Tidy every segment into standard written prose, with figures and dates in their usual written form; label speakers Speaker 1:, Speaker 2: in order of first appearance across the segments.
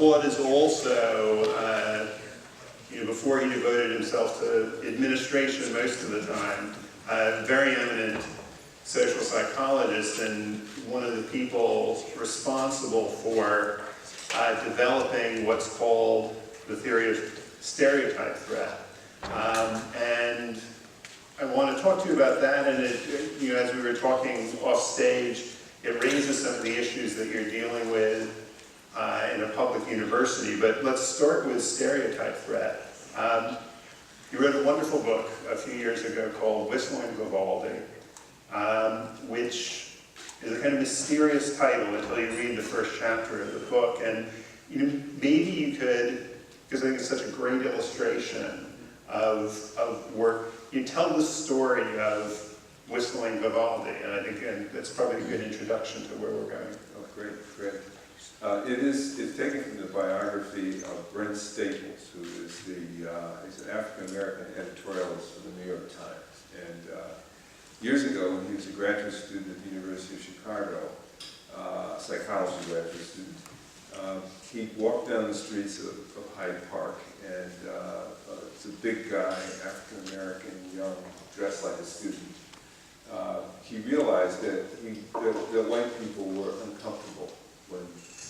Speaker 1: Claude is also, before he devoted himself to administration most of the time, a very eminent social psychologist and one of the people responsible for developing what's called the theory of stereotype threat. And I want to talk to you about that, and as we were talking off stage, it raises some of the issues that you're dealing with in a public university. But let's start with stereotype threat. You wrote a wonderful book a few years ago called Whistling Vivaldi, which is a kind of mysterious title until you read the first chapter of the book. And maybe you could, because I think it's such a great illustration of work, you tell the story of Whistling Vivaldi, and I think that's probably a good introduction to where we're going.
Speaker 2: Oh, great. It's taken from the biography of Brent Staples, who is he's an African-American editorialist for the New York Times. And years ago, when he was a graduate student at the University of Chicago, psychology graduate student, he walked down the streets of Hyde Park, and it's a big guy, African-American, young, dressed like a student. He realized that white people were uncomfortable when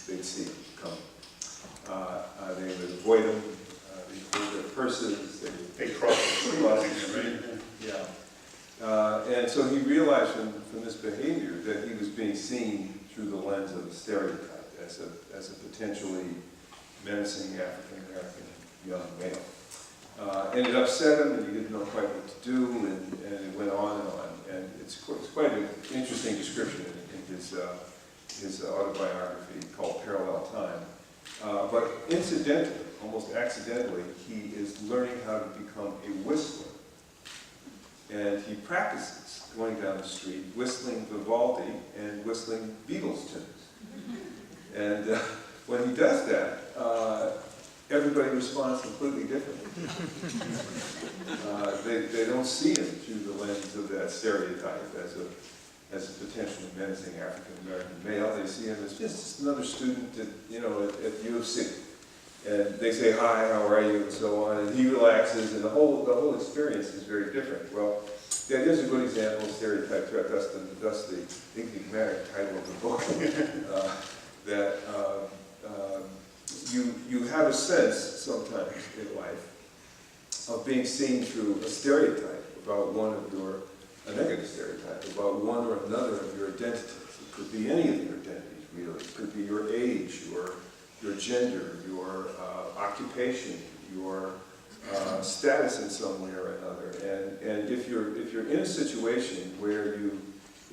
Speaker 2: they'd see him come. They would avoid him, they'd hold their purses,
Speaker 1: they cross the street, right?
Speaker 2: Yeah. And so he realized from this behavior that he was being seen through the lens of a stereotype as a potentially menacing African-American young male. And it upset him, and he didn't know quite what to do, and it went on and on. And it's quite an interesting description in his autobiography called Parallel Time. But incidentally, almost accidentally, he is learning how to become a whistler. And he practices going down the street, whistling Vivaldi and whistling Beatles tunes. And when he does that, everybody responds completely differently. They don't see him through the lens of that stereotype as a potentially menacing African-American male. They see him as just another student at U of C. And they say, "Hi, how are you?" and so on. And he relaxes, and the whole experience is very different. Well, that is a good example of stereotype threat. That's the enigmatic title of the book. That you have a sense sometimes in life of being seen through a stereotype about a negative stereotype about one or another of your identities. It could be any of your identities, really. It could be your age, your gender, your occupation, your status in some way or another. And if you're in a situation where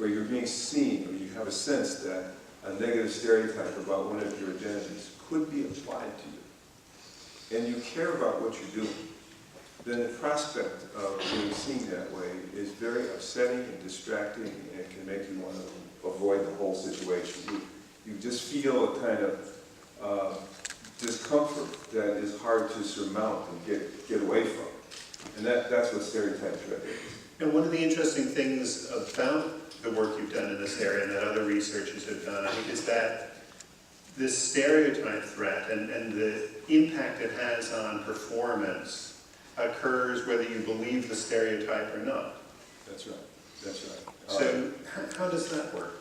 Speaker 2: you're being seen, or you have a sense that a negative stereotype about one of your identities could be applied to you, and you care about what you're doing, then the prospect of being seen that way is very upsetting and distracting, and can make you want to avoid the whole situation. You just feel a kind of discomfort that is hard to surmount and get away from. And that's what stereotype threat is.
Speaker 1: And one of the interesting things about the work you've done in this area and that other researchers have done, I think, is that this stereotype threat and the impact it has on performance occurs whether you believe the stereotype or not.
Speaker 2: That's right.
Speaker 1: So how does that work?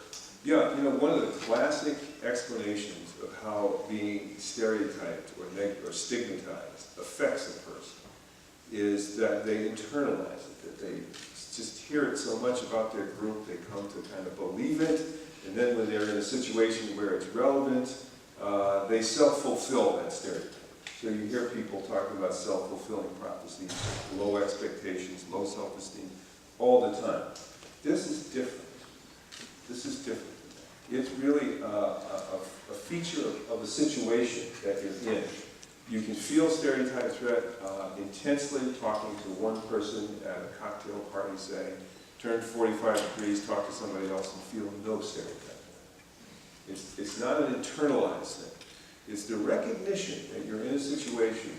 Speaker 2: Yeah, one of the classic explanations of how being stereotyped or stigmatized affects a person is that they internalize it, that they just hear it so much about their group, they come to kind of believe it, and then when they're in a situation where it's relevant, they self-fulfill that stereotype. So you hear people talking about self-fulfilling prophecies, low expectations, low self-esteem, all the time. This is different. It's really a feature of the situation that you're in. You can feel stereotype threat intensely talking to one person at a cocktail party, say, turn 45 degrees, talk to somebody else, and feel no stereotype threat. It's not an internalized thing. It's the recognition that you're in a situation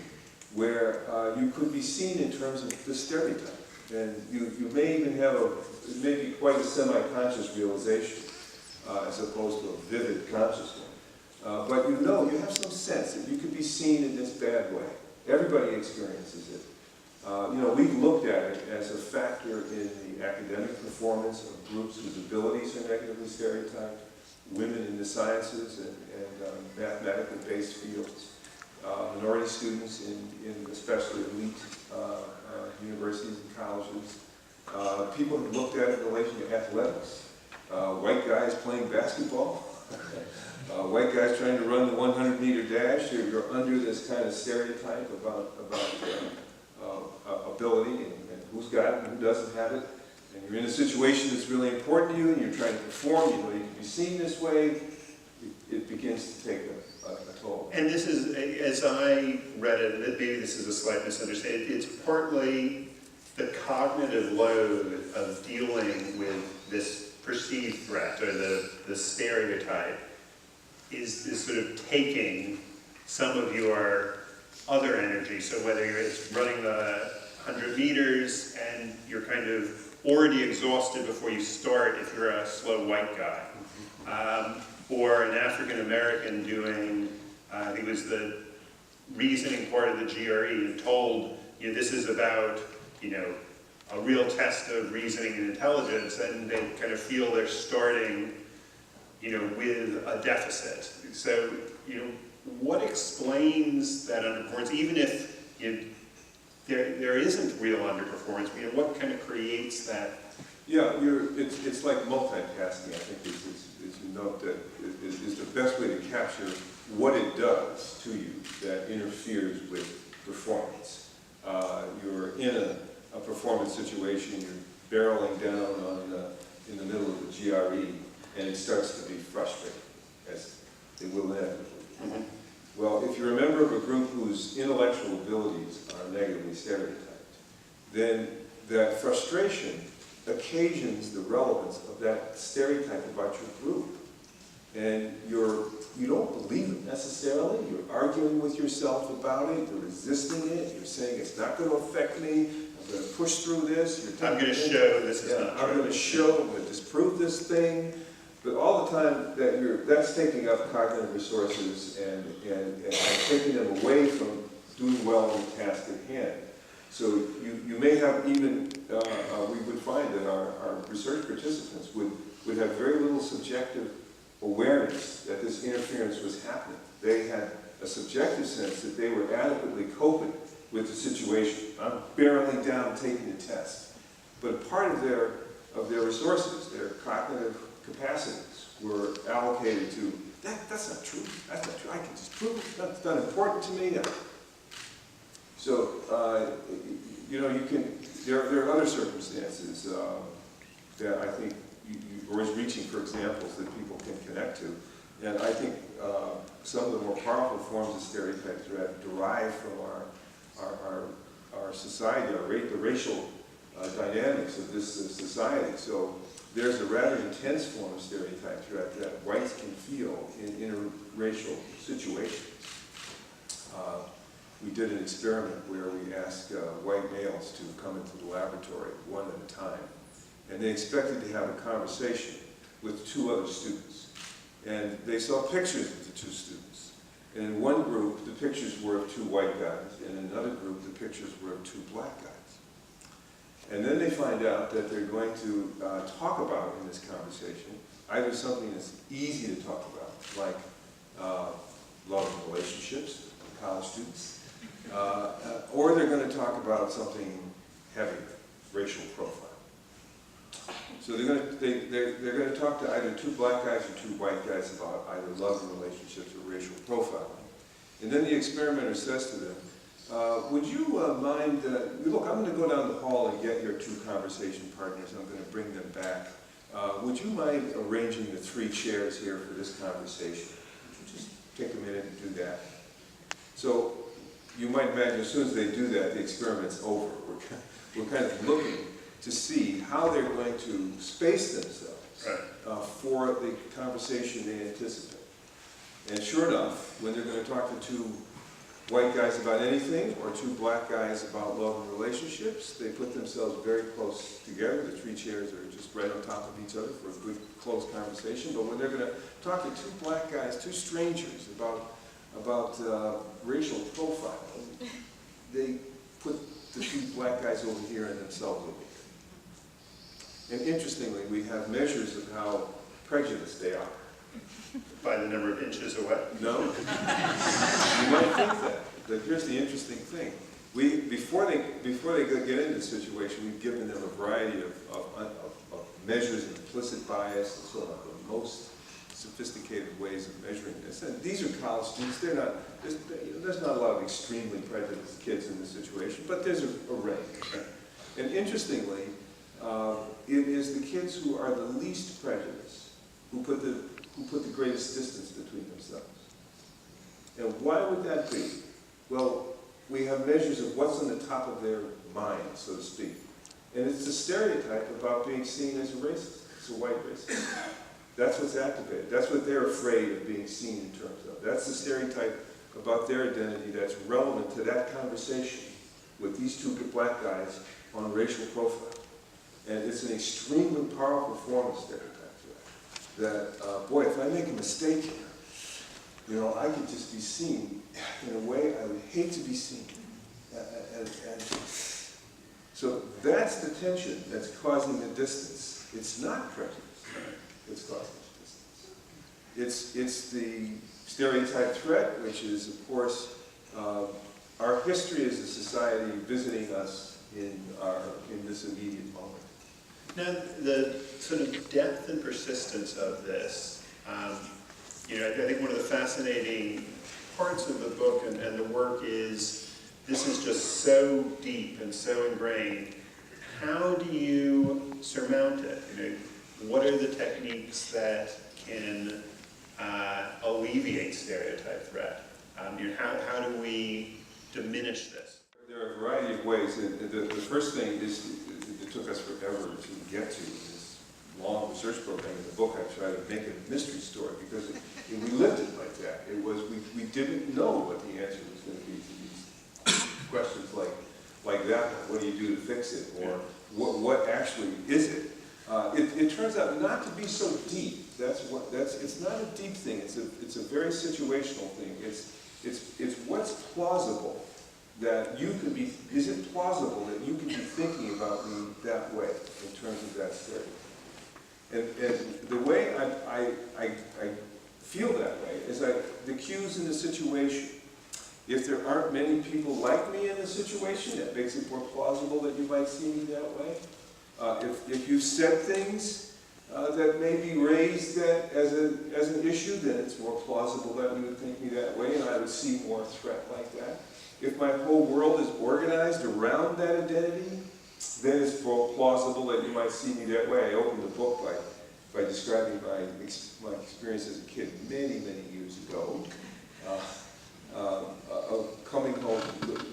Speaker 2: where you could be seen in terms of the stereotype. And you may even have it may be quite a semi-conscious realization as opposed to a vivid conscious one. But you have some sense that you seen in this bad way. Everybody experiences it. We've looked at it as a factor in the academic performance of groups whose abilities are negatively stereotyped, women in the sciences and mathematically based fields, minority students in especially elite universities and colleges. People have looked at it in relation to athletics. White guys playing basketball, white guys trying to run the 100-meter dash. You're under this kind of stereotype about ability and who's got it and who doesn't have it. And you're in a situation that's really important to you and you're trying to perform. You can be seen this way. It begins to take a toll.
Speaker 1: And this is, as I read it, and maybe this is a slight misunderstanding, it's partly the cognitive load of dealing with this perceived threat or the stereotype is sort of taking some of your other energy. So whether it's running the 100 meters and you're kind of already exhausted before you start if you're a slow white guy, or an African American doing, I think it was the reasoning part of the GRE, and told this is about a real test of reasoning and intelligence, and they kind of feel they're starting with a deficit. So what explains that underperformance, even if there isn't real underperformance? What kind of creates that?
Speaker 2: Yeah, it's like multitasking, I think, is you note that is the best way to capture what it does to you that interferes with performance. You're in a performance situation, you're barreling down in the middle of the GRE, and it starts to be frustrating, as it will inevitably. Mm-hmm. Well, if you're a member of a group whose intellectual abilities are negatively stereotyped, then that frustration occasions the relevance of that stereotype about your group. And you don't believe it necessarily, you're arguing with yourself about it, you're resisting it, you're saying it's not going to affect me, I'm going to push through this.
Speaker 1: I'm going to show this is not true.
Speaker 2: I'm going to show, I'm going to disprove this thing. But all the time that's taking up cognitive resources and taking them away from doing well in the task at hand. So you may have even, we would find that our research participants would have very little subjective awareness that this interference was happening. They had a subjective sense that they were adequately coping with the situation. I'm barreling down taking the test. But part of their resources, their cognitive capacities, were allocated to, that's not true, that's not true, I can just prove it, that's not important to me. So, there are other circumstances that I think you're always reaching for examples that people can connect to. And I think some of the more powerful forms of stereotypes derive from our society, the racial dynamics of this society. So there's a rather intense form of stereotype threat that whites can feel in interracial situations. We did an experiment where we asked white males to come into the laboratory one at a time, and they expected to have a conversation with two other students. And they saw pictures of the two students. And in one group, the pictures were of two white guys, and in another group, the pictures were of two black guys. And then they find out that they're going to talk about in this conversation either something that's easy to talk about, like love and relationships, college students, or they're going to talk about something heavier, racial profile. So they're going to talk to either two black guys or two white guys about either love and relationships or racial profiling. And then the experimenter says to them, would you mind, look, I'm going to go down the hall and get your two conversation partners. I'm going to bring them back. Would you mind arranging the three chairs here for this conversation? Would you just take a minute and do that? So you might imagine as soon as they do that, the experiment's over. We're kind of looking to see how they're going to space themselves for the conversation they anticipate. And sure enough, when they're going to talk to two white guys about anything or two black guys about love and relationships, they put themselves very close together. The three chairs are just right on top of each other for a good, close conversation. But when they're going to talk to two black guys, two strangers, about about racial profiling. They put the two black guys over here and themselves over here. And interestingly, we have measures of how prejudiced they are.
Speaker 1: By the number of inches or what?
Speaker 2: No? You might think that. But here's the interesting thing. Before they get into the situation, we've given them a variety of measures of implicit bias and so on, the most sophisticated ways of measuring this. And these are college students. There's not a lot of extremely prejudiced kids in this situation, but there's a range. And interestingly, it is the kids who are the least prejudiced who put the greatest distance between themselves. And why would that be? Well, we have measures of what's on the top of their mind, so to speak. And it's a stereotype about being seen as a racist. It's a white racist. That's what's activated. That's what they're afraid of being seen in terms of. That's the stereotype about their identity that's relevant to that conversation with these two black guys on racial profile. And it's an extremely powerful form of stereotype. That, boy, if I make a mistake here, you know, I could just be seen in a way I would hate to be seen. And so that's the tension that's causing the distance. It's not prejudice that's causing the distance. It's the stereotype threat, which is, of course, our history as a society visiting us in this immediate moment.
Speaker 1: Now, the sort of depth and persistence of this, you know, I think one of the fascinating parts of the book and the work is this is just so deep and so ingrained. How do you surmount it? You know, what are the techniques that can alleviate stereotype threat? You know, how do we diminish this?
Speaker 2: There are a variety of ways. The first thing is, it took us forever to get to this long research program. In the book, I tried to make it a mystery story because we lived it like that. It was, we didn't know what the answer was going to be to these questions like that. What do you do to fix it? Or what actually is it? It turns out not to be so deep. It's not a deep thing. It's a very situational thing. It's what's plausible that you could be. Is it plausible that you could be thinking about me that way in terms of that stereotype? And the way I feel that way is the cues in the situation. If there aren't many people like me in the situation, that makes it more plausible that you might see me that way. If you've said things that may be raised that as an issue, then it's more plausible that you would think me that way, and I would see more threat like that. If my whole world is organized around that identity, then it's more plausible that you might see me that way. I opened the book by describing my experience as a kid many, many years ago. Coming home,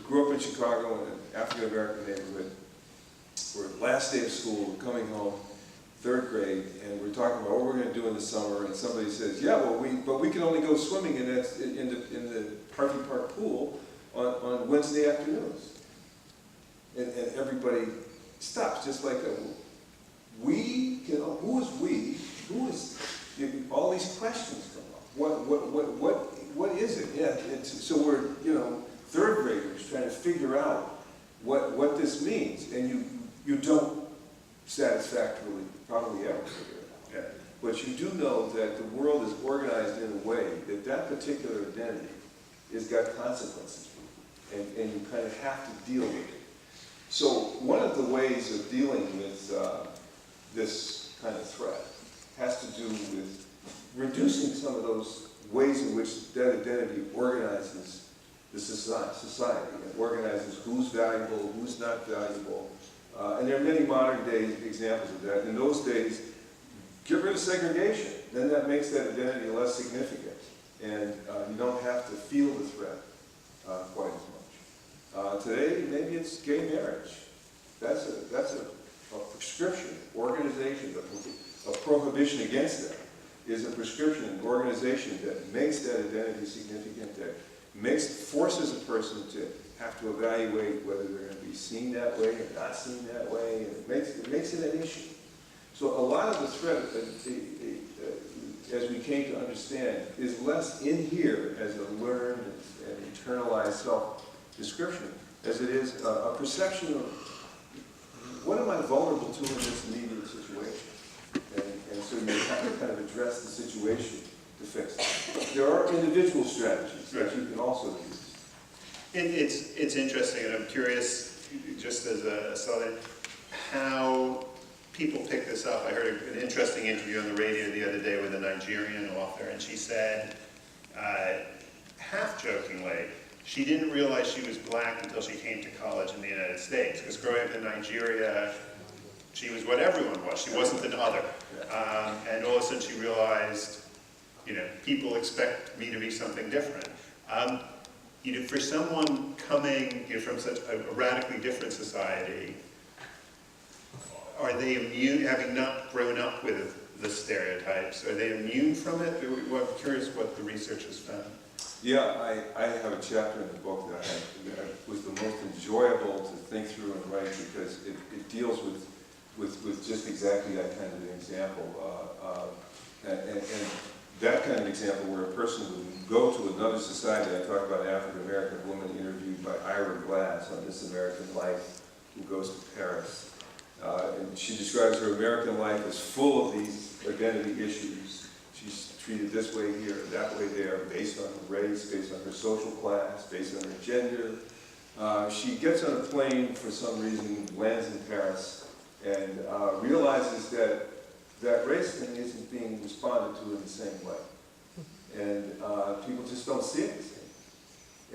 Speaker 2: grew up in Chicago in an African-American neighborhood. We're last day of school, we're coming home, 3rd grade, and we're talking about what we're going to do in the summer, and somebody says, yeah, well, we can only go swimming in the Harvey Park pool on Wednesday afternoons. And everybody stops just like that. We can, who is we? Who is, all these questions come up. What is it? Yeah, so we're, 3rd graders trying to figure out what this means, and you don't satisfactorily probably ever figure it out.
Speaker 1: Okay.
Speaker 2: But you do know that the world is organized in a way that particular identity has got consequences for you, and you kind of have to deal with it. So one of the ways of dealing with this kind of threat has to do with reducing some of those ways in which that identity organizes the society, and organizes who's valuable, who's not valuable. And there are many modern day examples of that. In those days, get rid of segregation. Then that makes that identity less significant. And you don't have to feel the threat quite as much. Today, maybe it's gay marriage. That's a prescription, organization, a prohibition against that is a prescription, an organization that makes that identity significant, that forces a person to have to evaluate whether they're going to be seen that way or not seen that way, and it makes it an issue. So a lot of the threat, as we came to understand, is less in here as a learned and internalized self-description as it is a perception of what am I vulnerable to in this immediate situation? And so you have to kind of address the situation to fix it. There are individual strategies that you can also use.
Speaker 1: It's interesting, and I'm curious, just as a aside, how people pick this up. I heard an interesting interview on the radio the other day with a Nigerian author, and she said, half jokingly, she didn't realize she was black until she came to college in the United States, because growing up in Nigeria, she was what everyone was. She wasn't an other. And all of a sudden she realized, people expect me to be something different. For someone coming from such a radically different society, are they immune, having not grown up with the stereotypes, are they immune from it? I'm curious what the research has found.
Speaker 2: Yeah, I have a chapter in the book that was the most enjoyable to think through and write because it deals with just exactly that kind of an example. And that kind of example where a person would go to another society. I talk about an African-American woman interviewed by Ira Glass on This American Life, who goes to Paris. And she describes her American life as full of these identity issues. She's treated this way here, that way there, based on her race, based on her social class, based on her gender. She gets on a plane for some reason, lands in Paris, and realizes that race thing isn't being responded to in the same way. And people just don't see it the same.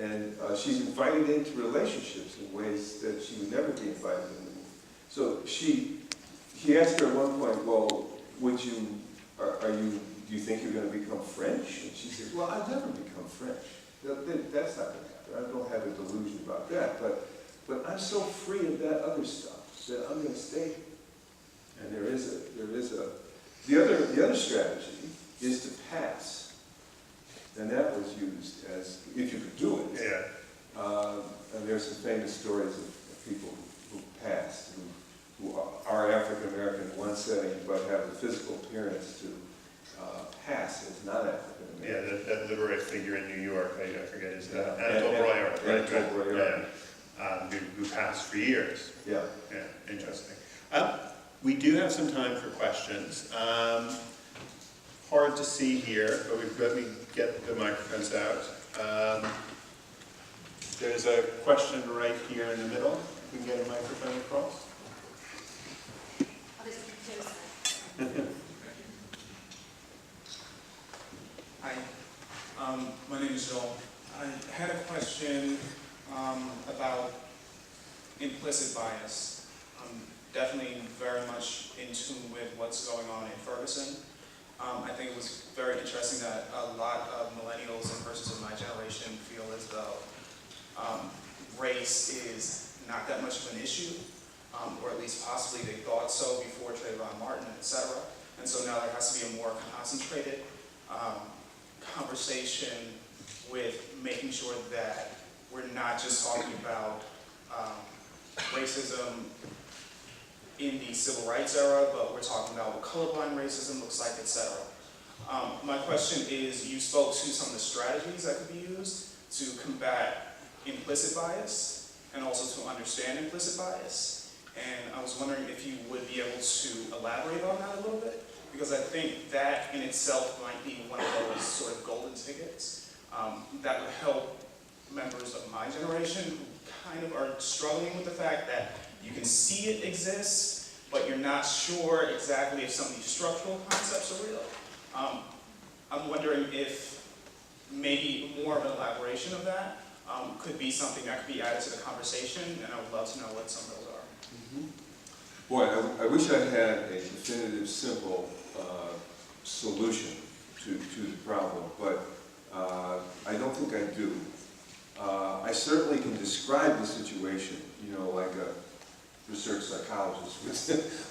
Speaker 2: And she's invited into relationships in ways that she would never be invited into. So he asked her at one point, well, do you think you're going to become French? And she says, well, I've never become French. That's not going to happen. I don't have a delusion about that. But I'm so free of that other stuff that I'm going to stay here. And the other strategy is to pass. And that was used as, if you could do it.
Speaker 1: Yeah.
Speaker 2: And there's some famous stories of people who passed, who are African-American in one setting, but have the physical appearance to pass as not African-American.
Speaker 1: Yeah, that literary figure in New York, I forget his name. Anatole Breuer, right?
Speaker 2: Anatole Breuer.
Speaker 1: Yeah. Who passed for years.
Speaker 2: Yeah.
Speaker 1: Yeah, interesting. We do have some time for questions. Hard to see here, but let me get the microphones out. There's a question right here in the middle. We can get a microphone across.
Speaker 3: Hi, my name is Joel. I had a question about implicit bias. I'm definitely very much in tune with what's going on in Ferguson. I think it was very interesting that a lot of millennials and persons of my generation feel as though race is not that much of an issue, or at least possibly they thought so before Trayvon Martin, etc. And so now there has to be a more concentrated conversation with making sure that we're not just talking about racism in the civil rights era, but we're talking about what colorblind racism looks like, etc. My question is, you spoke to some of the strategies that could be used to combat implicit bias and also to understand implicit bias. And I was wondering if you would be able to elaborate on that a little bit, because I think that in itself might be one of those sort of golden tickets that would help members of my generation who kind of are struggling with the fact that you can see it exists, but you're not sure exactly if some of these structural concepts are real. I'm wondering if maybe more of an elaboration of that could be something that could be added to the conversation, and I would love to know what some of those are.
Speaker 2: Mm-hmm. Boy, I wish I had a definitive, simple solution to the problem, but I don't think I do. I certainly can describe the situation, like a research psychologist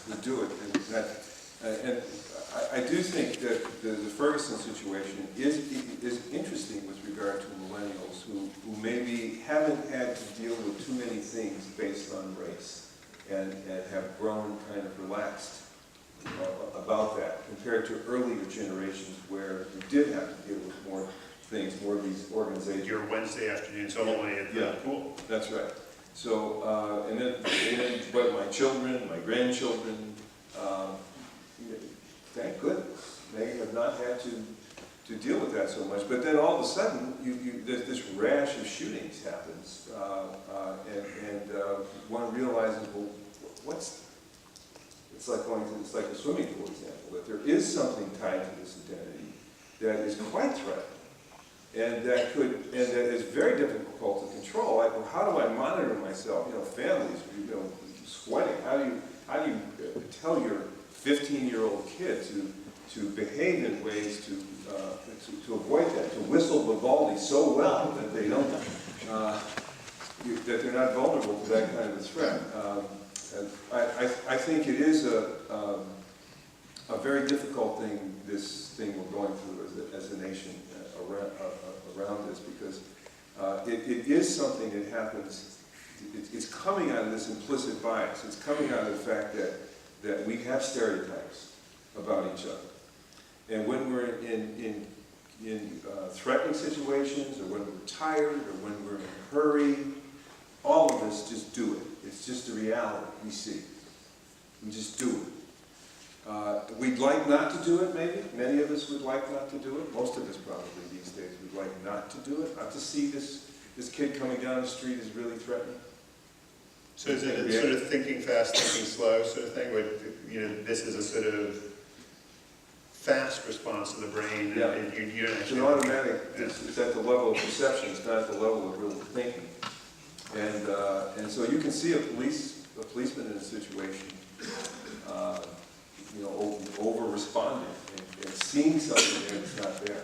Speaker 2: would do it. And I do think that the Ferguson situation is interesting with regard to millennials who maybe haven't had to deal with too many things based on race and have grown kind of relaxed about that compared to earlier generations where you did have to deal with more things, more of these organizations.
Speaker 1: Your Wednesday afternoons only at the pool.
Speaker 2: That's right. So, but my children, my grandchildren, thank goodness, they have not had to deal with that so much. But then all of a sudden, this rash of shootings happens, and one realizes, well, it's like a swimming pool example, that there is something tied to this identity that is quite threatening. And that is very difficult to control. Like, well, how do I monitor myself? You know, families, sweating. How do you tell your 15-year-old kid to behave in ways to avoid that, to whistle Vivaldi so well that they don't that they're not vulnerable to that kind of a threat? I think it is a very difficult thing. This thing we're going through as a nation. Around this, because it is something that happens. It's coming out of this implicit bias. It's coming out of the fact that we have stereotypes about each other, and when we're in threatening situations, or when we're tired, or when we're in a hurry, all of us just do it. It's just a reality we see. We just do it. We'd like not to do it, maybe. Many of us would like not to do it. Most of us probably these days would like not to do it. Not to see this kid coming down the street is really threatening.
Speaker 1: So is it a sort of thinking fast, thinking slow sort of thing, where this is a sort of fast response to the brain?
Speaker 2: Yeah.
Speaker 1: And you don't
Speaker 2: It's
Speaker 1: actually
Speaker 2: an automatic. It's at the level of perception. It's not at the level of real thinking. And so you can see a policeman in a situation. Over-responding and seeing something that's not there,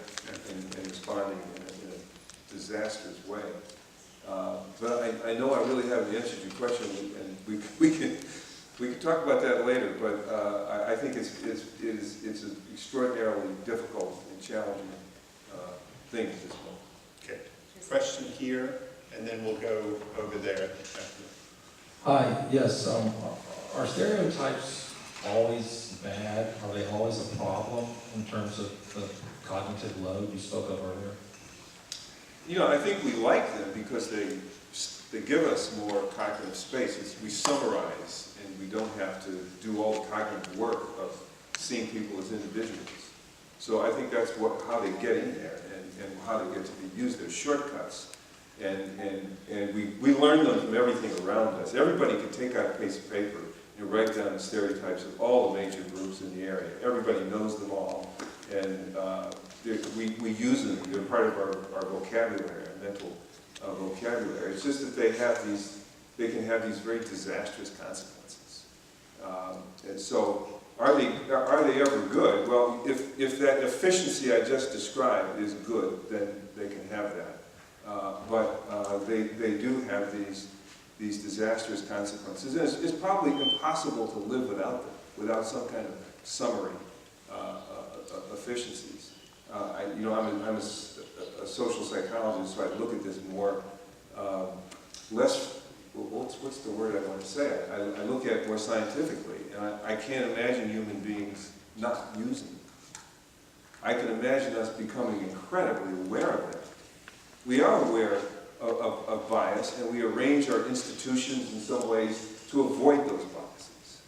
Speaker 2: and responding in a disastrous way. But I know I really haven't answered your question, and we can talk about that later. But I think it's an extraordinarily difficult and challenging thing at this point.
Speaker 1: Okay. Question here, and then we'll go over there.
Speaker 4: Hi. Yes. Are stereotypes always bad? Are they always a problem in terms of the cognitive load you spoke of earlier?
Speaker 2: I think we like them because they give us more cognitive space. We summarize, and we don't have to do all the cognitive work of seeing people as individuals. So I think that's how they get in there, and how they get to be used. They're shortcuts, and we learn them from everything around us. Everybody can take out a piece of paper and write down the stereotypes of all the major groups in the area. Everybody knows them all, and we use them. They're part of our vocabulary, our mental vocabulary. It's just that they can have these very disastrous consequences. And so, are they ever good? Well, if that efficiency I just described is good, then they can have that. But they do have these disastrous consequences. And it's probably impossible to live without them, without some kind of summary efficiencies. I'm a social psychologist, so I look at this more, what's the word I want to say? I look at it more scientifically, and I can't imagine human beings not using them. I can imagine us becoming incredibly aware of them. We are aware of bias, and we arrange our institutions in some ways to avoid those biases.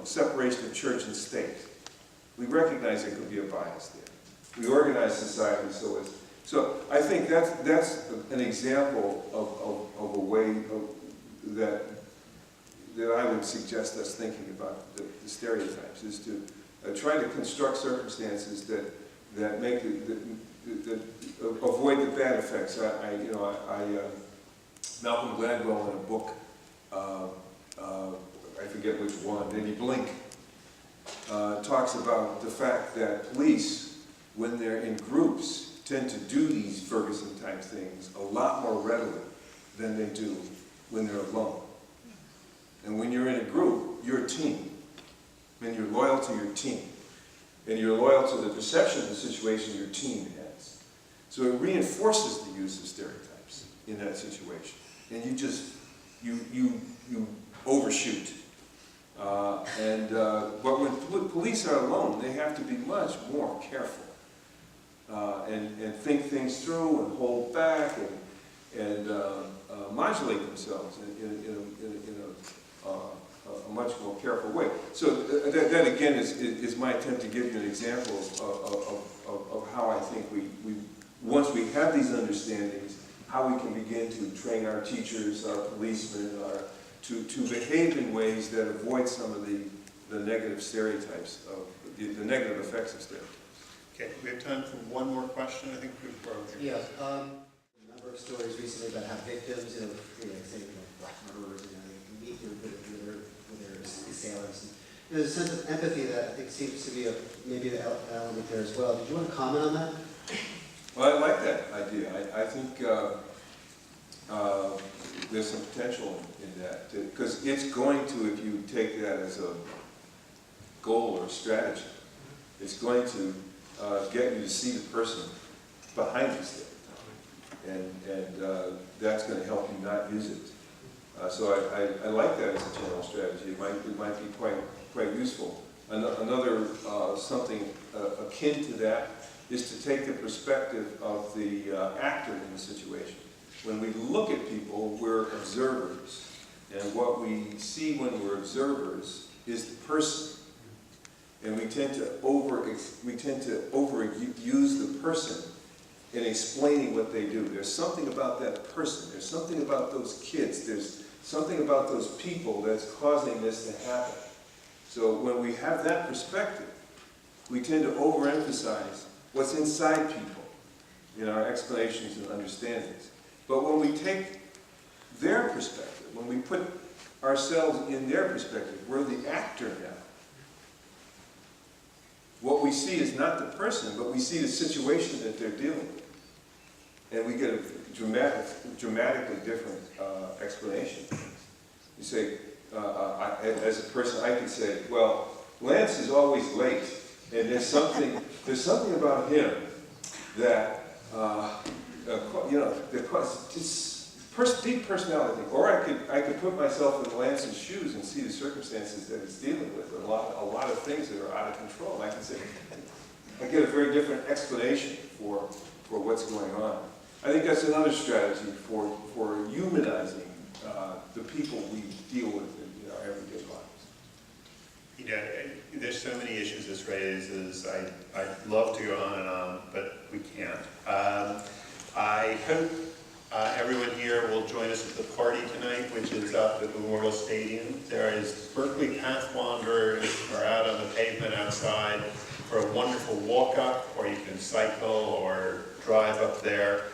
Speaker 2: Separation of church and state. We recognize there could be a bias there. We organize society so I think that's an example of a way that I would suggest us thinking about the stereotypes, is to try to construct circumstances that make that avoid the bad effects. Malcolm Gladwell in a book, I forget which one, maybe Blink, talks about the fact that police, when they're in groups, tend to do these Ferguson-type things a lot more readily than they do when they're alone. And when you're in a group, you're a team. And you're loyal to your team. And you're loyal to the perception of the situation your team has. So it reinforces the use of stereotypes in that situation. And you overshoot. But when police are alone, they have to be much more careful and think things through and hold back and modulate themselves in a much more careful way. So that again is my attempt to give you an example of how I think once we have these understandings, how we can begin to train our teachers, our policemen, to behave in ways that avoid some of the negative stereotypes, the negative effects of stereotypes.
Speaker 1: Okay, we have time for one more question. I think we're over here.
Speaker 5: Yeah, a number of stories recently about how victims, say, black murderers, they meet with their assailants. And there's a sense of empathy that I think seems to be maybe an element there as well. Did you want to comment on that?
Speaker 2: Well, I like that idea. I think there's some potential in that, because it's going to, if you take that as a goal or a strategy, it's going to get you to see the person behind the stereotype, and that's going to help you not use it. So I like that as a general strategy. It might be quite useful. Another something akin to that is to take the perspective of the actor in the situation. When we look at people, we're observers, and what we see when we're observers is the person, and we tend to overuse the person in explaining what they do. There's something about that person. There's something about those kids. There's something about those people that's causing this to happen. So when we have that perspective, we tend to overemphasize what's inside people in our explanations and understandings. But when we take their perspective, when we put ourselves in their perspective, we're the actor now. What we see is not the person, but we see the situation that they're dealing with. And we get a dramatically different explanation. You say, as a person, I could say, well, Lance is always late, and there's something about him that that causes deep personality. Or I could put myself in Lance's shoes and see the circumstances that he's dealing with, a lot of things that are out of control. I can say, I get a very different explanation for what's going on. I think that's another strategy for humanizing the people we deal with in our everyday lives.
Speaker 1: There's so many issues this raises. I'd love to go on, but we can't. I hope everyone here will join us at the party tonight, which is up at Memorial Stadium. There is Berkeley Path Wanderers are out on the pavement outside for a wonderful walk-up, or you can cycle or drive up there.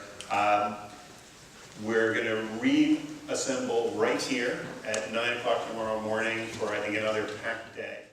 Speaker 1: We're going to reassemble right here at 9 o'clock tomorrow morning for, I think, another packed day.